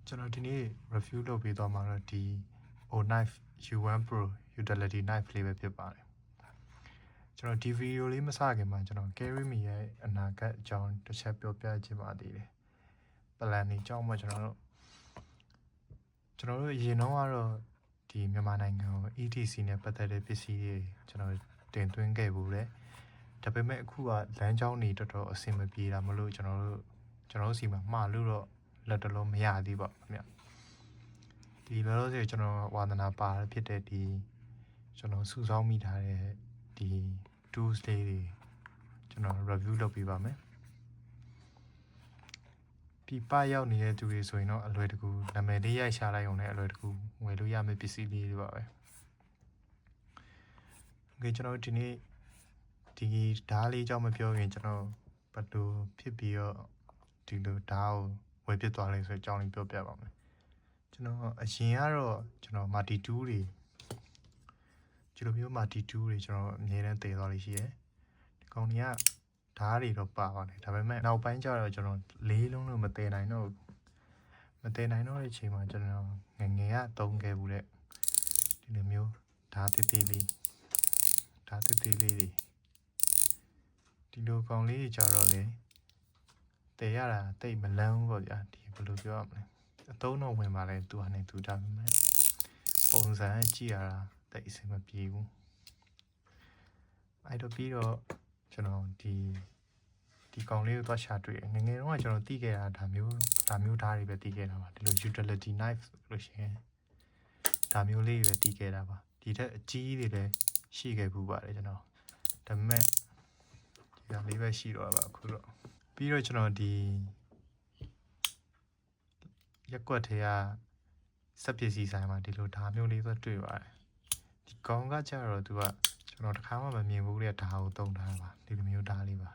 ကျွန်တော်ဒီနေ့ review လုပ်ပေးသွားမှာတော့ဒီ O Knife U1 Pro Utility Knife လေးပဲဖြစ်ပါတယ်ကျွန်တော်ဒီ video လေးမစခင်မှာကျွန်တော် carry me ရဲ့အနာဂတ်အကြောင်းတစ်ချက်ပြောပြချင်ပါသေးတယ်။ plan นี้အကြောင်းမှာကျွန်တော်တို့အရင်တော့ကတော့ဒီမြန်မာနိုင်ငံကို ETC နဲ့ပတ်သက်တဲ့ပစ္စည်းတွေကျွန်တော်တင်သွင်းခဲ့ဘူးလေ။ဒါပေမဲ့အခုကလမ်းကြောင်းတွေတော်တော်အဆင်မပြေတာမလို့ကျွန်တော်တို့စီမှာမှားလို့တော့လက်တလုံးမရသေးပါဘူးခင်ဗျ။ဒီလောလောဆယ်ကျွန်တော်ဝါသနာပါဖြစ်တဲ့ဒီကျွန်တော်စုဆောင်းမိထားတဲ့ဒီ tools လေးတွေကျွန်တော် review လုပ်ပေးပါမယ်။ပြပရောက်နေတဲ့သူတွေဆိုရင်တော့အလွယ်တကူနာမည်လေးရိုက်ရှာလိုက်အောင်လည်းအလွယ်တကူဝယ်လို့ရမယ့်ပစ္စည်းလေးတွေပါပဲ။ Okay ကျွန်တော်ဒီနေ့ဒီဓာတ်လေးအကြောင်းမပြောခင်ကျွန်တော်ဘယ်လိုဖြစ်ပြီးတော့ဒီလိုဓာတ်ကိုဝယ်ဖြစ်သွားလဲဆိုတဲ့အကြောင်းလေးပြောပြပါမယ်။ကျွန်တော်အရင်ကတော့ကျွန်တော် multi tool တွေဒီလိုမျိုး multi tool တွေကျွန်တော်အမြဲတမ်းတည်သွားလို့ရှိရဲ။ဒီကောင်တွေကဓာတ်တွေတော့ပါပါတယ်ဒါပေမဲ့နောက်ပိုင်းကျတော့ကျွန်တော်လေးလုံးလို့မတည်နိုင်တော့တဲ့အချိန်မှာကျွန်တော်ငယ်ကသုံးခဲ့ဘူးတဲ့ဒီလိုမျိုးဓာတ်သေးသေးလေးတွေဒီလိုကောင်လေးကြတော့လေတည်ရတာတိတ်မလန်းဘူးပေါ့ဗျာဒီဘယ်လိုပြောရမလဲအသုံးတော့ဝင်ပါလေသူဟာနေသူဒါပေမဲ့ပုံစံကြည့်ရတာတိတ်အဆင်မပြေဘူးအဲ့တော့ပြီးတော့ကျွန်တော်ဒီကောင်လေးကိုသွားရှာတွေ့ငယ်တော့ကျွန်တော်တီးခဲ့တာဒါမျိုးဓာတ်တွေပဲတီးခဲ့တာပါဒီလို utility knife လို့ရှိရင်ဓာတ်မျိုးလေးပဲတီးခဲ့တာပါဒီထက်အကြီးတွေလည်းရှိခဲ့ဘူးပါတယ်ကျွန်တော်ဒါပေမဲ့ဒီကလေးပဲရှိတော့ပါအခုတော့ပြီးတော့ကျွန်တော်ဒီရက်ကွက်ထဲကစက်ပစ္စည်းဆိုင်မှာဒီလိုဓာတ်မျိုးလေးသွားတွေ့ပါတယ်ဒီကောင်ကကျတော့သူကကျွန်တော်တစ်ခါမှမမြင်ဘူးတဲ့ဓာတ်ကိုတုံးထားပါဒီလိုမျိုးဓာတ်လေးပါ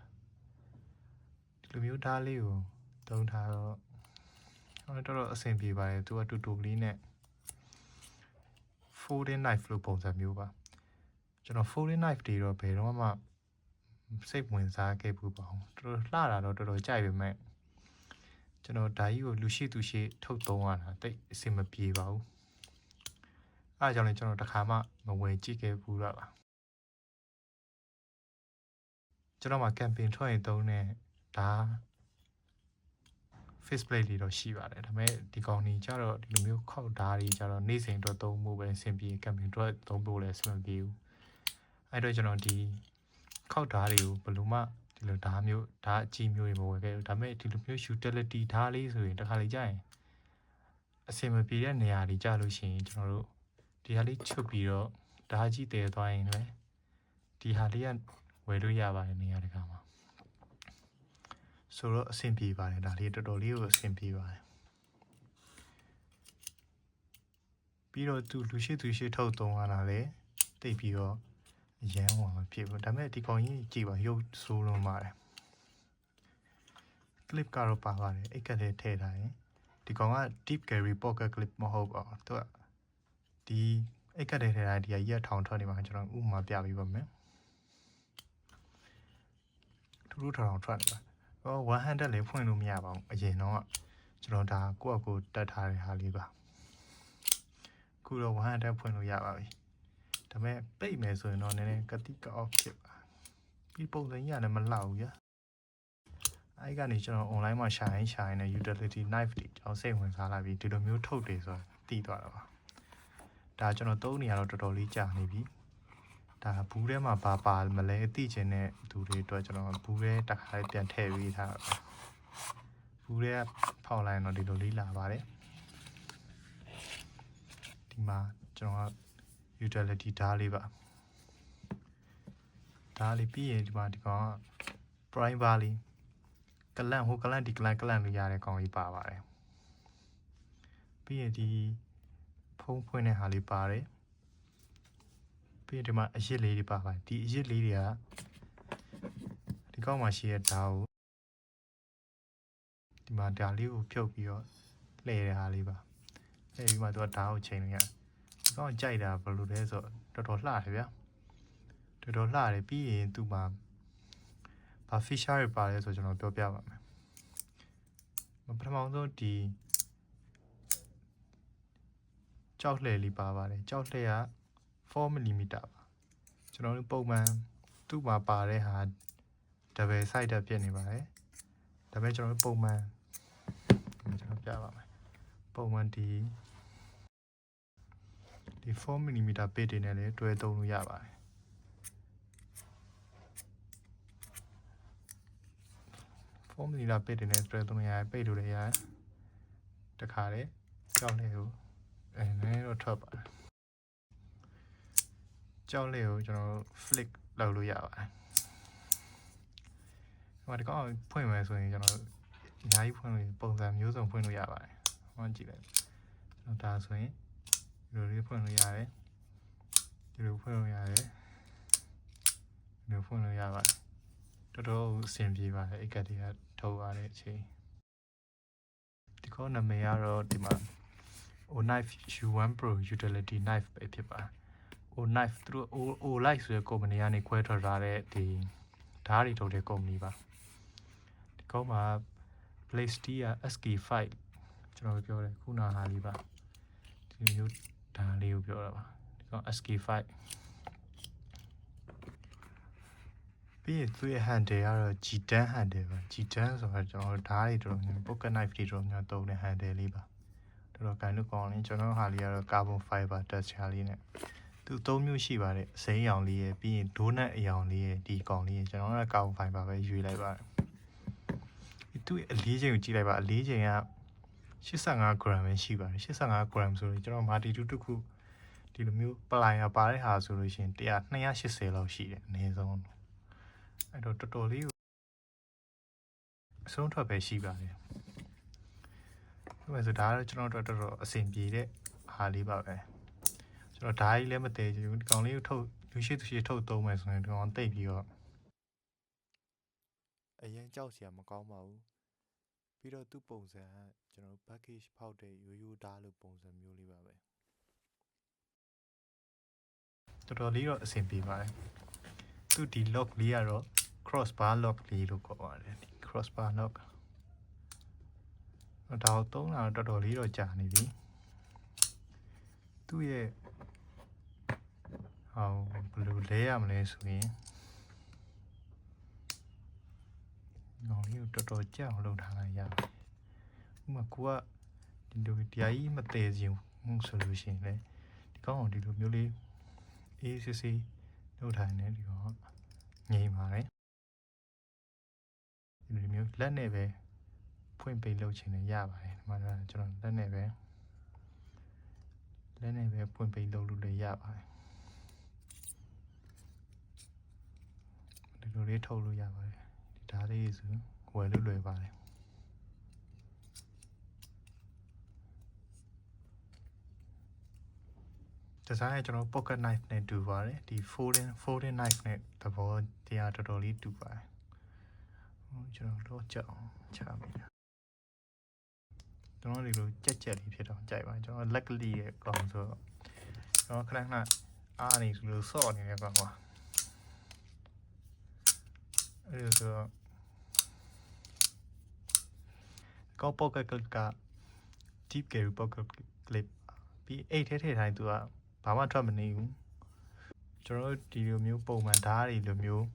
ဒီလိုမျိုးဓာတ်လေးကိုတုံးထားတော့တော်တော်အဆင်ပြေပါတယ်သူကတူတူလေးနဲ့ folding knife လို့ပုံစံမျိုးပါကျွန်တော် folding knife တွေတော့ဘယ်တော့မှစိတ်ဝင်စားခဲ့ဘူးပါဘူးတော်တော်လှတာတော့တော်တော်ကြိုက်ပေမဲ့ကျွန်တော်ဓာကြီးကိုလူရှိသူရှိထုတ်သုံးရတာတိတ်အဆင်မပြေပါဘူးအားကြောင့်လည်းကျွန်တော်တစ်ခါမှမဝယ်ကြည့်ခဲ့ဘူးတော့ပါကျွန်တော်မှာ campaign ထွက်ရင်သုံးတဲ့ဒါ face plate တွေတော့ရှိပါတယ်ဒါပေမဲ့ဒီကောင်ကြီးကျတော့ဒီလိုမျိုးခောက်ဓာတ်တွေကျတော့နေ့စဉ်အတွက်သုံးဖို့ပဲအဆင်ပြေ campaign အတွက်သုံးဖို့လည်းအဆင်မပြေဘူးအဲ့တော့ကျွန်တော်ဒီခောက်ဓာတ်တွေကိုဘယ်လိုမှဒီလိုဓာတ်အကြီးမျိုးတွေမဝယ်ခဲ့ဘူးဒါပေမဲ့ဒီလိုမျိုး utility ဓာတ်လေးဆိုရင်တစ်ခါလေကြာရင်အဆင်မပြေတဲ့နေရာတွေကြာလို့ရှိရင်ကျွန်တော်တို့ဒီဟာလေးချုပ်ပြီးတော့ဓာတ်ကြီးတည်သွားရင်လည်းဒီဟာလေးကဝယ်လို့ရပါတယ်နေရာတကာမှာဆိုတော့အဆင်ပြေပါတယ်ဒါလေးတော်တော်လေးကိုအဆင်ပြေပါတယ်ပြီးတော့သူလူရှိထုတ်သုံးရတာလေတိတ်ပြီးတော့ရမ်းဟောမဖြစ်ဘူးဒါပေမဲ့ဒီကောင်ကြီးကြည့်ပါရုပ်ဆိုးလုံးပါတယ် clip ကတော့ပါပါတယ်အိတ်ကလေးထည့်ထားရင်ဒီကောင်က deep carry pocket clip မဟုတ်ပါဘူးသူကဒီအိတ်ကလေးထည့်ထားဒီရက်ထောင်ထွက်နေမှာကျွန်တော်ဥပမာပြပေးပါမယ်ထူးထူးထောင်ထွက်နေပါ100လည်းဖွင့်လို့မရပါဘူးအရင်တော့ကျွန်တော်ဒါကိုယ့်အကိုတက်ထားတဲ့ဟာလေးပါခုတော့100ဖွင့်လို့ရပါပြီဒါပေမဲ့ပိတ်မယ်ဆိုရင်တော့နည်းနည်းကတိကအောက်ဖြစ်ပါပြီးပုံစံကြီးကလည်းမလှဘူးဗျာအဲ့ကနေကျွန်တော် online မှာရှာရင်နဲ့ utility knife တွေကျွန်တော်စိတ်ဝင်စားလာပြီးဒီလိုမျိုးထုတ်တယ်ဆိုတာသိသွားတာပါဒါကျွန်တော်သုံးနေရတော့တော်တော်လေးကြာနေပြီဒါဘူးထဲမှာပါမလဲသိချင်တဲ့သူတွေအတွက်ကျွန်တော်ဘူးထဲတစ်ခါလေးပြန်ထည့်ပေးထားတာဘူးထဲဖောက်လိုက်တော့ဒီလိုလေးလာပါတယ်ဒီမှာကျွန်တော် utility ဓာတ်လေးပါဓာတ်လေးပြီးရင်ဒီမှာဒီကောင်က prime bar လေးကလန့်ဒီကလန့်လို့ရတဲ့ကောင်လေးပါပါတယ်ပြီးရင်ဒီဖုံးဖွင့်တဲ့ဟာလေးပါတယ်ပြီးရင်ဒီမှာအရစ်လေးတွေပါပါတယ်ဒီအရစ်လေးတွေကဒီကောင်မှာရှိတဲ့ဓာတ်ကိုဒီမှာဓာတ်လေးကိုဖြုတ်ပြီးတော့လှည့်တဲ့ဟာလေးပါလှည့်ပြီးမှသူကဓာတ်ကိုချိန်လို့ရတယ်ဒီကောင်ကြိုက်တာဘယ်လိုလဲဆိုတော့တော်တော်လှတယ်ဗျာတော်တော်လှတယ်ပြီးရင်သူမှာဘာ feature တွေပါတယ်ဆိုကျွန်တော်ပြောပြပါမယ်ပထမဆုံးဒီ ကြောက်လှဲလေးပါပါတယ်ကြောက်လှဲက4mm ပါကျွန်တော်တို့ပုံမှန်သူ့မှာပါတဲ့ဟာ double sided ဖြစ်နေပါတယ်ဒါပေမဲ့ကျွန်တော်တို့ပုံမှန်ကျွန်တော်ပြပါမယ်ပုံမှန်ဒီ 4mm ပေတွေနဲ့လည်းတွဲသုံးလို့ရပါတယ်4mm ပေတွေနဲ့တွဲသုံးလို့ရတယ်ပိတ်လို့လည်းရတယ်တခါလေကြောက်လေကိုနည်းတော့ထွက်ပါတယ်ကြောက်လေကိုကျွန်တော် flick လုပ်လို့ရပါတယ်ဟိုဒီကောင်ဖွင့်မယ်ဆိုရင်ကျွန်တော်အများကြီးဖွင့်လို့ပုံစံမျိုးစုံဖွင့်လို့ရပါတယ်ဟောကြည့်လိုက်ကျွန်တော်ဒါဆိုရင်ဒီလိုလေးဖွင့်လို့ရတယ်ဒီလိုဖွင့်လို့ရတယ်ဒီလိုဖွင့်လို့ရပါတယ်တော်တော်အဆင်ပြေပါတယ်အိတ်ကတ်တွေကထုတ်ရတဲ့အချိန်ဒီကောနာမည်ကတော့ဒီမှာ O Knife U1 Pro Utility Knife ပဲဖြစ်ပါတယ် O Knife သူတို့ O Light ဆိုတဲ့ကုမ္ပဏီကနေခွဲထွက်ထားတဲ့ဒီဓာတ်တွေထုတ်တဲ့ကုမ္ပဏီပါဒီကောမှာ Plastia SK5 ကျွန်တော်ပြောတယ်ခုနဟာလေးပါဒီမျိုးဓာတ်လေးကိုပြောတာပါဒီကော SK5 ပြီးရင်သူ့ရဲ့ handle ကတော့ G10 handle ပါ G10 ဆိုတာကျွန်တော်ဓာတ်တွေတော်တော်များ pocket knife တွေတော်တော်များသုံးတဲ့ handle လေးပါတော်တော်ကန်လို့ကောင်းတယ်ကျွန်တော်ဟာလေးကတော့ carbon fiber texture လေးနဲ့သူ၃မျိုးရှိပါတယ်အစိမ်းရောင်လေးရယ်ပြီးရင်ဒိုးနက်အရောင်လေးရယ်ဒီကောင်လေးရယ်ကျွန်တော်က carbon fiber ပဲရွေးလိုက်ပါတယ်သူ့ရဲ့အလေးချိန်ကိုကြည့်လိုက်ပါအလေးချိန်က85 gram ပဲရှိပါတယ်85 gram ဆိုတော့ကျွန်တော်မာတီတူတစ်ခုဒီလိုမျိုးပလိုင်ပါတဲ့ဟာဆိုလို့ရှိရင်280လောက်ရှိတယ်အနည်းဆုံးအဲ့တော့တော်တော်လေးကိုအဆုံးထွက်ပဲရှိပါတယ်ဒါပေမဲ့ဆိုဒါကတော့ကျွန်တော်တို့တော်တော်အဆင်ပြေတဲ့ဟာလေးပါပဲကျွန်တော်ဓာတ်ကြီးလည်းမတည်ဘူးဒီကောင်လေးကိုထုတ်လူရှိသူရှိထုတ်သုံးမယ်ဆိုရင်ဒီကောင်တိတ်ပြီးတော့အရင်ကြောက်စရာမကောင်းပါဘူးပြီးတော့သူ့ပုံစံကကျွန်တော်တို့ package ဖောက်တဲ့ရိုးရိုးဓာတ်လို့ပုံစံမျိုးလေးပါပဲတော်တော်လေးတော့အဆင်ပြေပါတယ်သူဒီ lock လေးကတော့ crossbar lock လေးလို့ခေါ်ပါတယ် crossbar lock ဒါကိုသုံးတာတော်တော်လေးတော့ကြာနေပြီသူ့ရဲ့ဘယ်လိုလဲရမလဲဆိုရင်ငေါ်လေးကိုတော်တော်ကြာအောင်လုပ်ထားလိုက်ရတယ်ဥပမာကိုကဒီလိုတရားကြီးမတည်စင်ဆိုလို့ရှိရင်လေဒီကောင်းအောင်ဒီလိုမျိုးလေးအေးစစ်စစ်လုပ်ထားနေဒီကောင်ငြိမ်ပါတယ်ဒီလိုမျိုးလက်နဲ့ပဲဖွင့်ပိတ်လုပ်ချင်လည်းရပါတယ်ဒီမှာကျွန်တော်လက်နဲ့ပဲဖွင့်ပိတ်လုပ်လို့လည်းရပါတယ်ဒီလိုလေးထုတ်လို့ရပါတယ်ဒီဓာတ်လေးဆိုဝယ်လို့လွယ်ပါတယ်ဒီဇိုင်းကကျွန်တော် pocket knife နဲ့တူပါတယ်ဒီ folding knife နဲ့သဘောတရားတော်တော်လေးတူပါတယ်ကျွန်တော်တော့ကြောက်ချမိတာကျွန်တော်ဒီလိုကြက်လေးဖြစ်တော့ကြိုက်ပါတယ်ကျွန်တော်လက်ကလေးရဲ့ကောင်ဆိုတော့ကျွန်တော်ခဏအားနေလို့စော့နေတယ်ကွာအဲ့ဒါဆိုတော့ကော pocket clip က deep carry pocket clip ပြီးအိတ်ထဲထည့်တိုင်းသူကဘာမှထွက်မနေဘူးကျွန်တော်ဒီလိုမျိုးပုံမှန်ဓာတ်တွေလိုမျိုး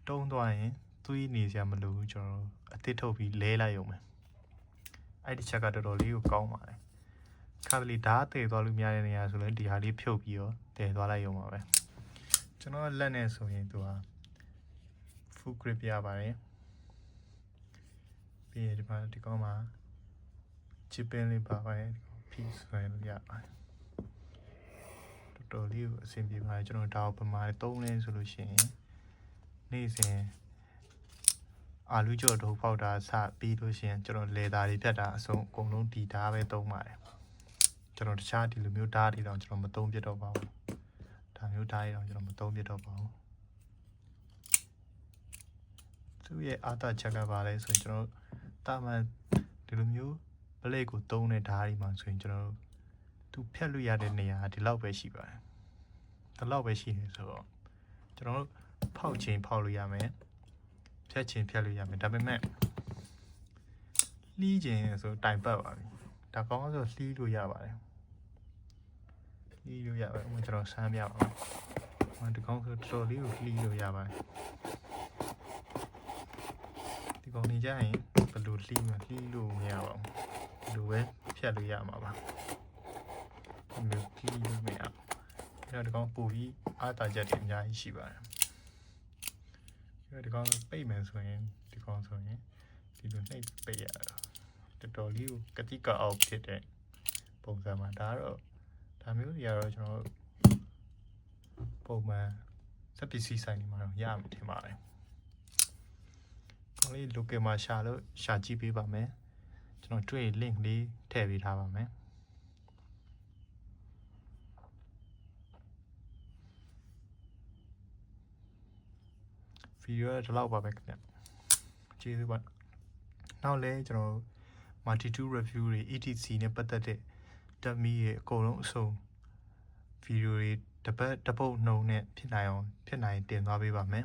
တုံးသွားရင်သွေးနေစရာမလိုဘူးကျွန်တော်အသစ်ထုတ်ပြီးလဲလိုက်ရုံပဲအဲ့ဒီချက်ကတော်တော်လေးကိုကောင်းပါတယ်ခါတလေဓာတ်တည်သွားလို့မရတဲ့နေရာဆိုလည်းဒီဟာလေးဖြုတ်ပြီးတော့တည်သွားလိုက်ရုံပါပဲကျွန်တော်လက်နဲ့ဆိုရင်သူက full grip ရပါတယ်ပြီးရင်ဒီမှာဒီကောင်မှာ chipping လေးပါပါတယ် piece ဆွဲလို့ရပါတယ်တော်တော်လေးကိုအဆင်ပြေပါတယ်ကျွန်တော်ဒါကိုပမာသုံးလဲဆိုလို့ရှိရင်နေ့စဉ်အာလူကြော်တို့ပေါက်တာစပြီးလို့ရှိရင်ကျွန်တော်လေသားတွေဖြတ်တာအဆုံးအကုန်လုံးဒီဓာတ်ပဲသုံးပါတယ်ကျွန်တော်တခြားဒီလိုမျိုးဓာတ်တွေတော့ကျွန်တော်မသုံးပြတော့ပါဘူးဒါမျိုးဓာတ်တွေတော့ကျွန်တော်မသုံးပြတော့ပါဘူးသူရဲ့အာသာချက်ကပါလဲဆိုရင်ကျွန်တော်တာမန်ဒီလိုမျိုးပလက်ကိုသုံးတဲ့ဓာတ်တွေမှာဆိုရင်ကျွန်တော်သူဖြတ်လို့ရတဲ့နေရာဒီလောက်ပဲရှိပါတယ်ဒီလောက်ပဲရှိနေဆိုတော့ကျွန်တော်ဖောက်ချင်းဖောက်လို့ရမယ်ဖြတ်ချင်းဖြတ်လို့ရမယ်ဒါပေမဲ့လှီးချင်းဆိုတိုင်ပတ်ပါပြီ ဒါကောင်းဆိုလှီးလို့ရပါတယ်လှီးလို့ရပါတယ်ဥပမာကျွန်တော်ဆမ်းပြပါမယ်ဒီကောင်းဆိုတော်တော်လေးကိုလှီးလို့ရပါတယ်ဒီကောင်းနေကြရင်ဘယ်လိုလှီးလို့မရပါဘူးလိုပဲဖြတ်လို့ရမှာပါဒီလိုလှီးလို့မရဘူးဒီကောင်းပူပြီးအားတာချက်တွေအများကြီးရှိပါတယ်ဒီကောင်းပိတ်မယ်ဆိုရင်ဒီကောင်းဆိုရင်ဒီလိုနှိပ်ပိတ်ရတော်တော်လေးကိုကတိကအောက်ဖြစ်တဲ့ပုံစံမှာဒါမျိုးတွေကတော့ကျွန်တော်ပုံမှန်စက်ပစ္စည်းဆိုင်တွေမှာတော့ရမှာထင်ပါတယ်ကောင်းလေး local မှာရှာကြည့်ပေးပါမယ်ကျွန်တော်တွေ့ link လေးထည့်ပေးထားပါမယ်ဗီဒီယိုတော့လောက်ပါပဲခင်ဗျကျေးဇူးပါနောက်လဲကျွန်တော် multi-tool review တွေ etc နဲ့ပတ်သက်တဲ့တက်မီရဲ့အကုန်လုံးအစုံဗီဒီယိုတွေတစ်ပုတ်နှုံနဲ့ဖြစ်နိုင်တင်သွားပေးပါမယ်